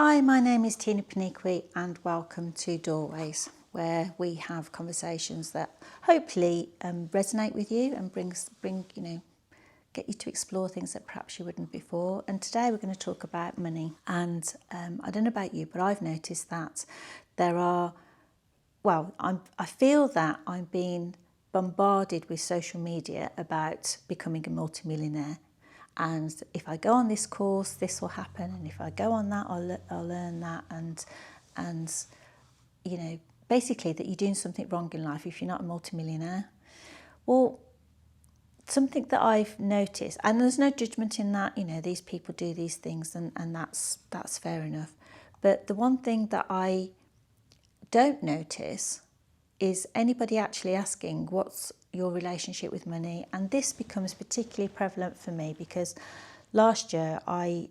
Hi, my name is Tina Paniqui and welcome to Doorways, where we have conversations that hopefully resonate with you and get you to explore things that perhaps you wouldn't before. And today we're going to talk about money. And I don't know about you, but I've noticed that I feel that I'm being bombarded with social media about becoming a multimillionaire. And if I go on this course, this will happen, and if I go on that, I'll learn that, and basically that you're doing something wrong in life if you're not a multimillionaire. Well, something that I've noticed, and there's no judgment in that, these people do these things, and that's fair enough. But the one thing that I don't notice is anybody actually asking what's your relationship with money. And this becomes particularly prevalent for me because last year I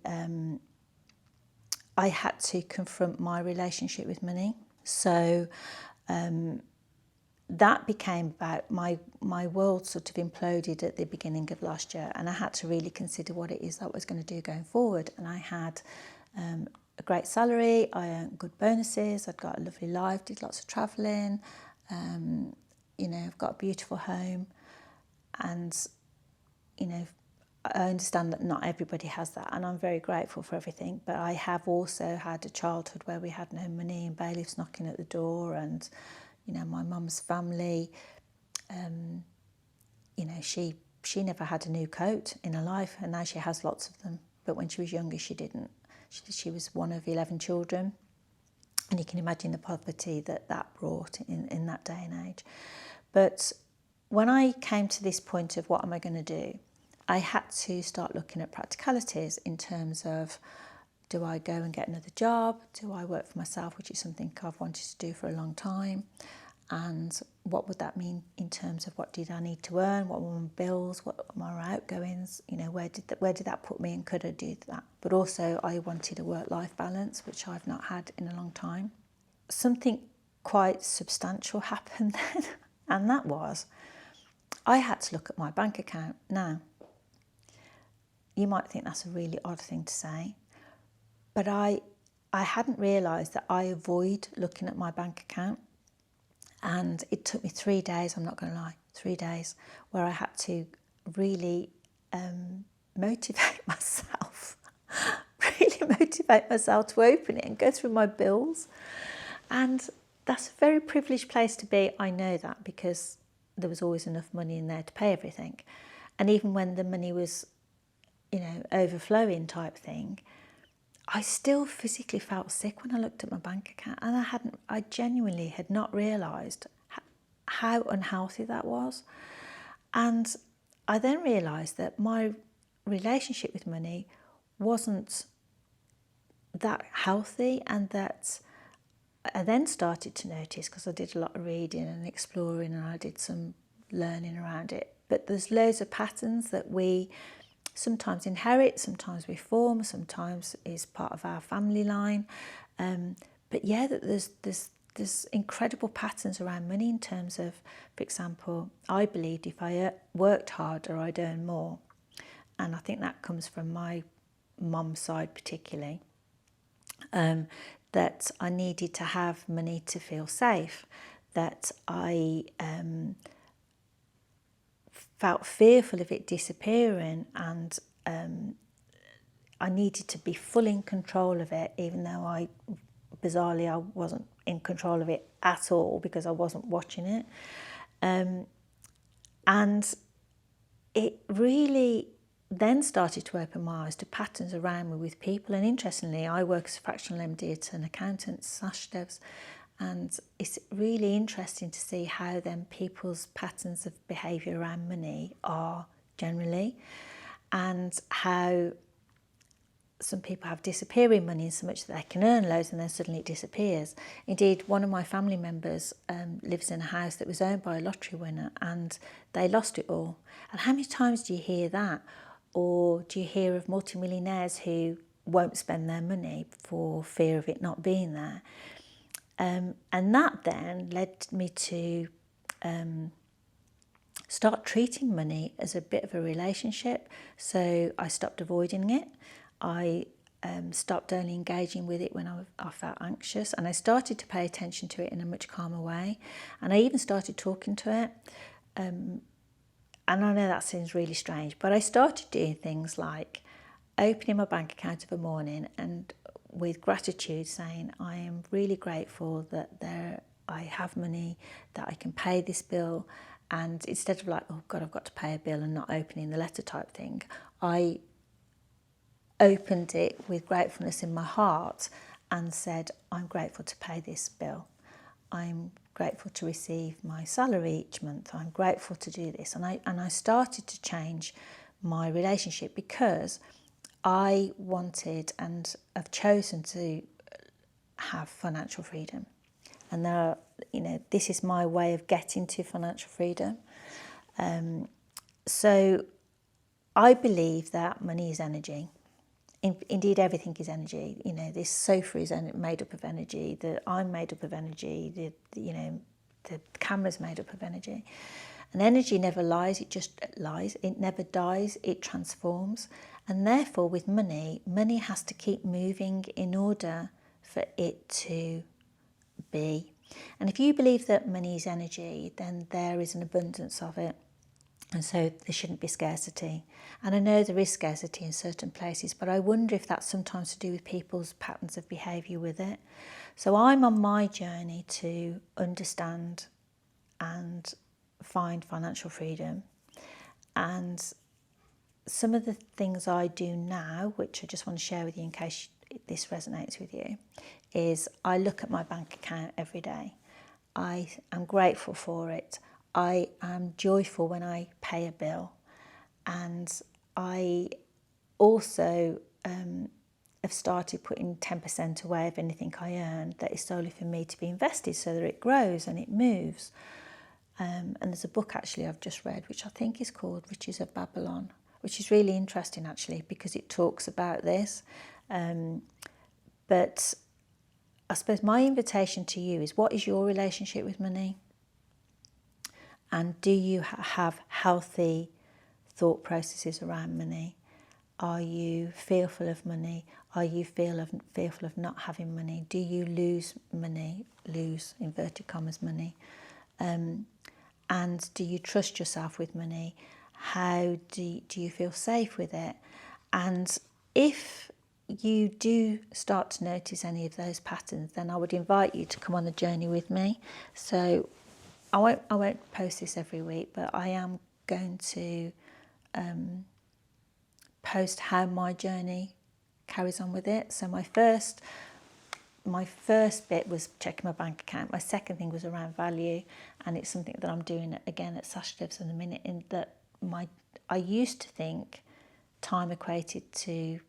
had to confront my relationship with money. So that became about my world sort of imploded at the beginning of last year, and I had to really consider what it is that I was going to do going forward. And I had a great salary, I earned good bonuses, I'd got a lovely life, did lots of travelling, I've got a beautiful home, and I understand that not everybody has that, and I'm very grateful for everything. But I have also had a childhood where we had no money and bailiffs knocking at the door, and my mum's family, she never had a new coat in her life, and now she has lots of them. But when she was younger, she didn't. She was one of 11 children, and you can imagine the poverty that brought in that day and age. But when I came to this point of what am I going to do, I had to start looking at practicalities in terms of, do I go and get another job? Do I work for myself, which is something I've wanted to do for a long time? And what would that mean in terms of what did I need to earn? What were my bills? What were my outgoings? Where did that put me, and could I do that? But also I wanted a work-life balance, which I've not had in a long time. Something quite substantial happened then, and that was I had to look at my bank account. Now, you might think that's a really odd thing to say, but I hadn't realised that I avoid looking at my bank account. And it took me 3 days, I'm not going to lie, 3 days, where I had to really motivate myself, to open it and go through my bills. And that's a very privileged place to be. I know that because there was always enough money in there to pay everything. And even when the money was, overflowing type thing, I still physically felt sick when I looked at my bank account, and I genuinely had not realised how unhealthy that was. And I then realised that my relationship with money wasn't that healthy, and that I then started to notice, because I did a lot of reading and exploring, and I did some learning around it, but there's loads of patterns that we sometimes inherit, sometimes we form, sometimes is part of our family line. But yeah, that there's incredible patterns around money in terms of, for example, I believed if I worked harder, I'd earn more. And I think that comes from my mum's side particularly, that I needed to have money to feel safe, that I felt fearful of it disappearing, and I needed to be fully in control of it, even though bizarrely I wasn't in control of it at all because I wasn't watching it. And it really then started to open my eyes to patterns around me with people. And interestingly, I work as a fractional MD at an accountant / devs, and it's really interesting to see how then people's patterns of behaviour around money are generally, and how some people have disappearing money so much that they can earn loads and then suddenly it disappears. Indeed, one of my family members lives in a house that was owned by a lottery winner, and they lost it all. And how many times do you hear that? Or do you hear of multimillionaires who won't spend their money for fear of it not being there? And that then led me to start treating money as a bit of a relationship. So I stopped avoiding it. I stopped only engaging with it when I felt anxious, and I started to pay attention to it in a much calmer way, and I even started talking to it. And I know that seems really strange, but I started doing things like opening my bank account of a morning and with gratitude saying, I am really grateful that I have money, that I can pay this bill. And instead of like, oh God, I've got to pay a bill and not opening the letter type thing, I opened it with gratefulness in my heart and said, I'm grateful to pay this bill. I'm grateful to receive my salary each month. I'm grateful to do this. And I started to change my relationship because I wanted and have chosen to have financial freedom. And this is my way of getting to financial freedom. So I believe that money is energy. Indeed, everything is energy. This sofa is made up of energy. I'm made up of energy. The camera's made up of energy. And energy never lies. It just lies. It never dies. It transforms. And therefore, with money has to keep moving in order for it to be. And if you believe that money is energy, then there is an abundance of it. And so there shouldn't be scarcity. And I know there is scarcity in certain places, but I wonder if that's sometimes to do with people's patterns of behaviour with it. So I'm on my journey to understand and find financial freedom. And some of the things I do now, which I just want to share with you in case this resonates with you, is I look at my bank account every day. I am grateful for it. I am joyful when I pay a bill, and I also have started putting 10% away of anything I earn that is solely for me to be invested so that it grows and it moves. And there's a book actually I've just read which I think is called Riches of Babylon, which is really interesting actually because it talks about this. But I suppose my invitation to you is, what is your relationship with money? And do you have healthy thought processes around money? Are you fearful of money? Are you fearful of not having money? Do you lose money, lose inverted commas money? And do you trust yourself with money? How do you feel safe with it? And if you do start to notice any of those patterns, then I would invite you to come on the journey with me. So I won't post this every week, but I am going to post how my journey carries on with it. So my first bit was checking my bank account. My second thing was around value, and it's something that I'm doing again at Sasha Lives in a minute. In that I used to think time equated to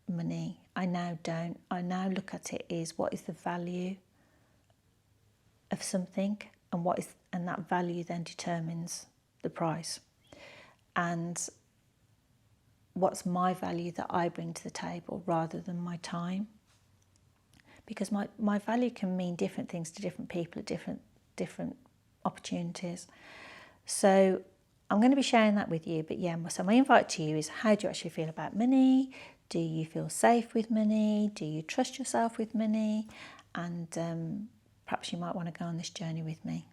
money. I now don't. I now look at it as what is the value of something, and that value then determines the price. And what's my value that I bring to the table rather than my time? Because my value can mean different things to different people at different opportunities. So I'm going to be sharing that with you. But yeah, so my invite to you is, how do you actually feel about money? Do you feel safe with money? Do you trust yourself with money? And perhaps you might want to go on this journey with me.